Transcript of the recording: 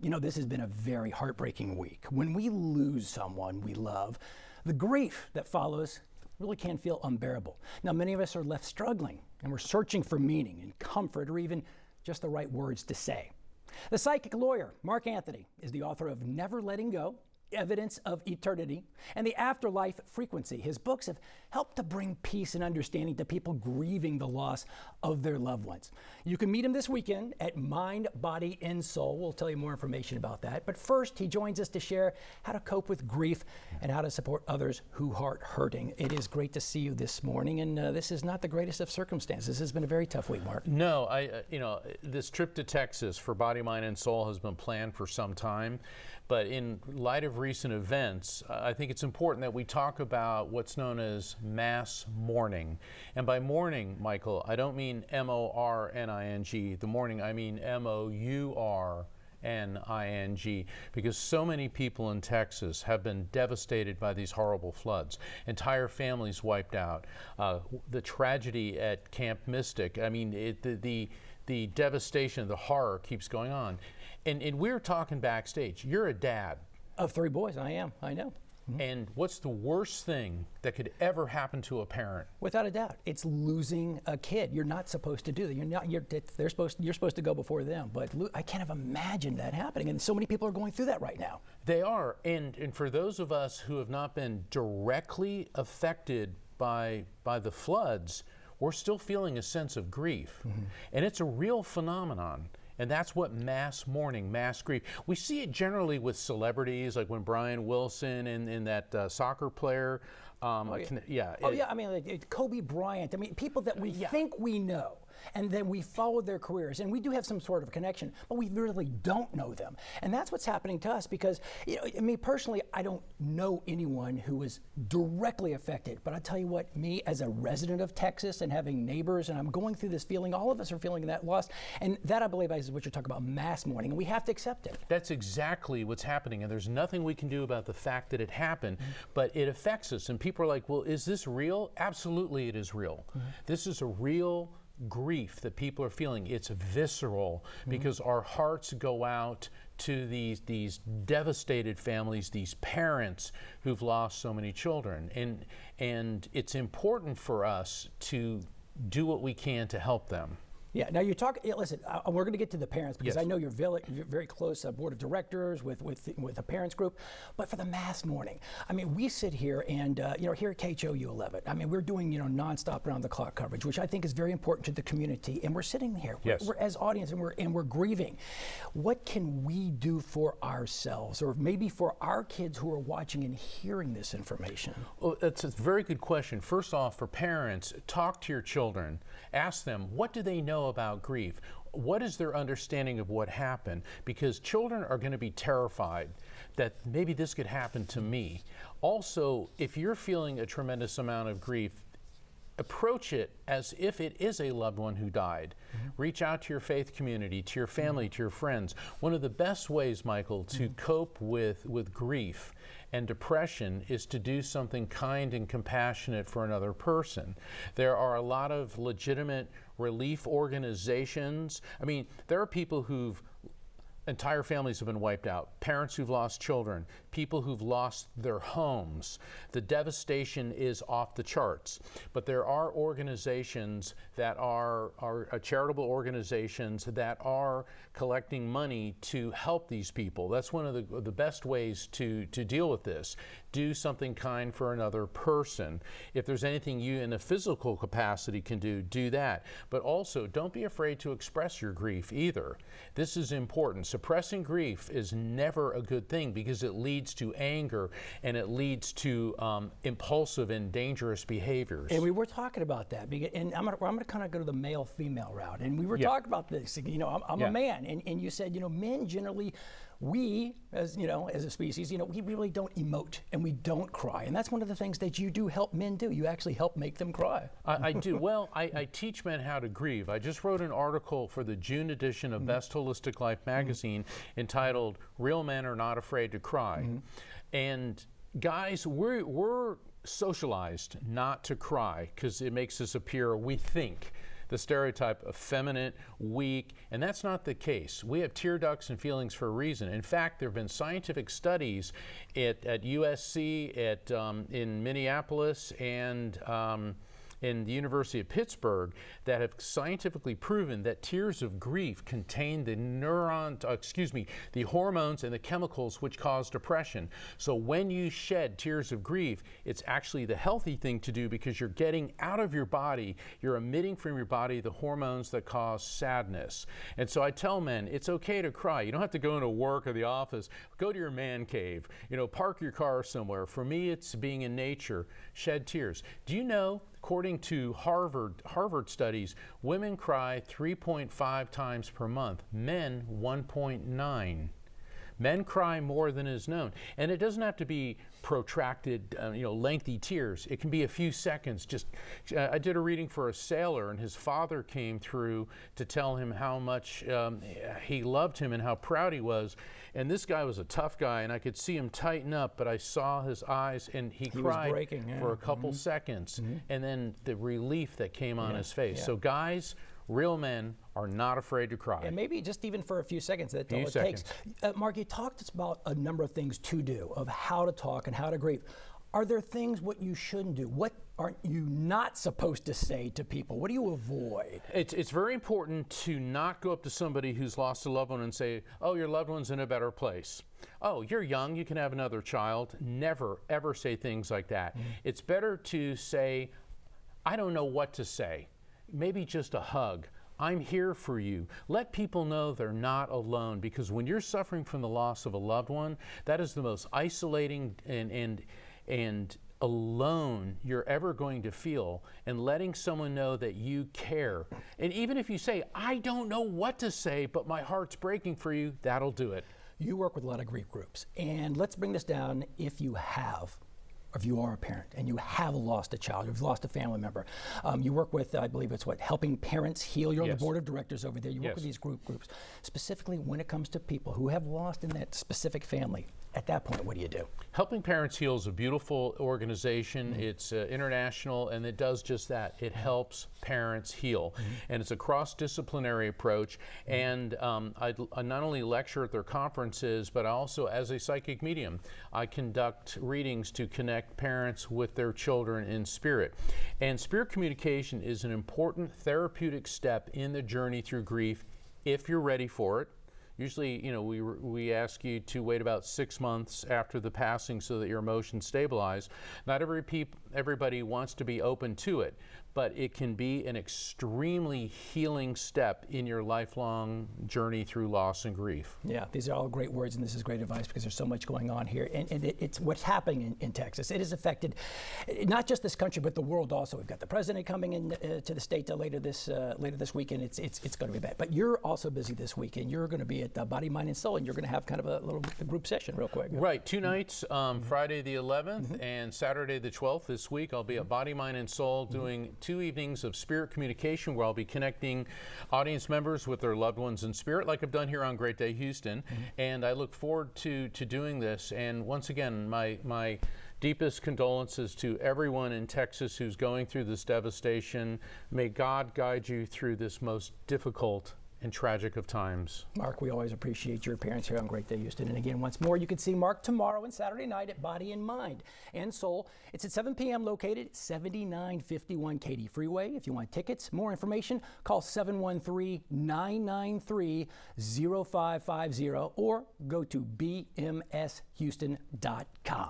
You know, this has been a very heartbreaking week. When we lose someone we love, the grief that follows really can feel unbearable. Now, many of us are left struggling, and we're searching for meaning and comfort, or even just the right words to say. The psychic lawyer, Mark Anthony, is the author of Never Letting Go, Evidence of Eternity, and The Afterlife Frequency. His books have helped to bring peace and understanding to people grieving the loss of their loved ones. You can meet him this weekend at Mind, Body, and Soul. We'll tell you more information about that. But first, he joins us to share how to cope with grief and how to support others who are hurting. It is great to see you this morning, and this is not the greatest of circumstances. This has been a very tough week, Mark. No, this trip to Texas for Body, Mind, and Soul has been planned for some time. But in light of recent events, I think it's important that we talk about what's known as mass mourning. And by mourning, Michael, I don't mean M-O-R-N-I-N-G. The mourning, I mean M-O-U-R-N-I-N-G, because so many people in Texas have been devastated by these horrible floods. Entire families wiped out. The tragedy at Camp Mystic, I mean, the devastation, the horror keeps going on. And we're talking backstage. You're a dad. Of 3 boys, I am. I know. Mm-hmm. And what's the worst thing that could ever happen to a parent? Without a doubt, it's losing a kid. You're not supposed to do that. You're supposed to go before them. But I can't have imagined that happening. And so many people are going through that right now. They are. And for those of us who have not been directly affected by the floods, we're still feeling a sense of grief. Mm-hmm. And it's a real phenomenon. And that's what mass mourning, mass grief. We see it generally with celebrities, like when Brian Wilson and that soccer player. I mean, like Kobe Bryant. I mean, people that we think we know, and then we follow their careers, and we do have some sort of connection, but we really don't know them. And that's what's happening to us because, me personally, I don't know anyone who was directly affected. But I tell you what, me as a resident of Texas and having neighbors, and I'm going through this feeling, all of us are feeling that loss. And that, I believe, is what you're talking about, mass mourning, and we have to accept it. That's exactly what's happening, and there's nothing we can do about the fact that it happened, but it affects us. And people are like, well, is this real? Absolutely, it is real. Mm-hmm. This is a real grief that people are feeling. It's visceral because our hearts go out to these devastated families, these parents who've lost so many children. And it's important for us to do what we can to help them. Yeah. Now listen, we're going to get to the parents because I know you're very close board of directors with a parents group. But for the mass mourning, I mean, we sit here and here at KHOU 11. I mean, we're doing nonstop around the clock coverage, which I think is very important to the community. And we're sitting here, we're as audience, and we're grieving. What can we do for ourselves, or maybe for our kids who are watching and hearing this information? Well, that's a very good question. First off, for parents, talk to your children. Ask them, what do they know about grief? What is their understanding of what happened? Because children are going to be terrified that maybe this could happen to me. Also, if you're feeling a tremendous amount of grief, approach it as if it is a loved one who died. Mm-hmm. Reach out to your faith community, to your family, to your friends. One of the best ways, Michael, to cope with grief and depression is to do something kind and compassionate for another person. There are a lot of legitimate relief organizations. I mean, there are people who've entire families have been wiped out, parents who've lost children, people who've lost their homes. The devastation is off the charts. But there are organizations that are charitable organizations that are collecting money to help these people. That's one of the best ways to deal with this. Do something kind for another person. If there's anything you in a physical capacity can do, do that. But also, don't be afraid to express your grief either. This is important. Suppressing grief is never a good thing because it leads to anger and it leads to impulsive and dangerous behaviors. And we were talking about that, and I'm going to kind of go to the male-female route. And we were talking about this. I'm a man, and you said, men generally, we as a species, we really don't emote and we don't cry, and that's one of the things that you do help men do. You actually help make them cry. I do. Well, I teach men how to grieve. I just wrote an article for the June edition of Best Holistic Life magazine entitled "Real Men Are Not Afraid to Cry," and guys, we're socialized not to cry because it makes us appear, we think, the stereotype effeminate, weak, and that's not the case. We have tear ducts and feelings for a reason. In fact, there have been scientific studies at USC, in Minneapolis, and in the University of Pittsburgh that have scientifically proven that tears of grief contain the the hormones and the chemicals which cause depression. So when you shed tears of grief, it's actually the healthy thing to do because you're getting out of your body, you're emitting from your body the hormones that cause sadness. And so I tell men, it's okay to cry. You don't have to go into work or the office. Go to your man cave, park your car somewhere. For me, it's being in nature, shed tears. Do you know, according to Harvard studies, women cry 3.5 times per month, men 1.9. Men cry more than is known. And it doesn't have to be protracted, lengthy tears. It can be a few seconds. I did a reading for a sailor, and his father came through to tell him how much he loved him and how proud he was. And this guy was a tough guy, and I could see him tighten up, but I saw his eyes, and he cried was breaking, yeah. for a couple seconds, and then the relief that came on his face. Yeah. So guys, real men are not afraid to cry. And maybe just even for a few seconds, that's all it takes. Mark, you talked about a number of things to do, of how to talk and how to grieve. Are there things what you shouldn't do? What aren't you not supposed to say to people? What do you avoid? It's very important to not go up to somebody who's lost a loved one and say, oh, your loved one's in a better place. Oh, you're young, you can have another child. Never, ever say things like that. It's better to say, I don't know what to say. Maybe just a hug. I'm here for you. Let people know they're not alone, because when you're suffering from the loss of a loved one, that is the most isolating and alone you're ever going to feel, and letting someone know that you care. And even if you say, I don't know what to say, but my heart's breaking for you, that'll do it. You work with a lot of grief groups, and let's bring this down. If you are a parent and you have lost a child, you've lost a family member, you work with, I believe it's Helping Parents Heal. You're on the board of directors over there. You work with these groups. Specifically when it comes to people who have lost in that specific family, at that point, what do you do? Helping Parents Heal is a beautiful organization. It's international, and it does just that. It helps parents heal. And it's a cross-disciplinary approach. And I not only lecture at their conferences, but also, as a psychic medium, I conduct readings to connect parents with their children in spirit. And spirit communication is an important therapeutic step in the journey through grief if you're ready for it. Usually, we ask you to wait about 6 months after the passing so that your emotions stabilize. Not everybody wants to be open to it, but it can be an extremely healing step in your lifelong journey through loss and grief. Yeah, these are all great words, and this is great advice, because there's so much going on here. And it's what's happening in Texas. It has affected not just this country, but the world also. We've got the president coming in to the state later this weekend. It's going to be bad. But you're also busy this weekend. You're going to be at Body, Mind, and Soul, and you're going to have kind of a little group session real quick. Right, 2 nights, Friday the 11th and Saturday the 12th this week. I'll be at Body, Mind, and Soul doing 2 evenings of spirit communication, where I'll be connecting audience members with their loved ones in spirit, like I've done here on Great Day Houston. And I look forward to doing this. And once again, my deepest condolences to everyone in Texas who's going through this devastation. May God guide you through this most difficult and tragic of times. Mark, we always appreciate your appearance here on Great Day Houston. And again, once more, you can see Mark tomorrow and Saturday night at Body and Mind and Soul. It's at 7 p.m. located at 7951 Katy Freeway. If you want tickets, more information, call 713-993-0550 or go to bmshouston.com.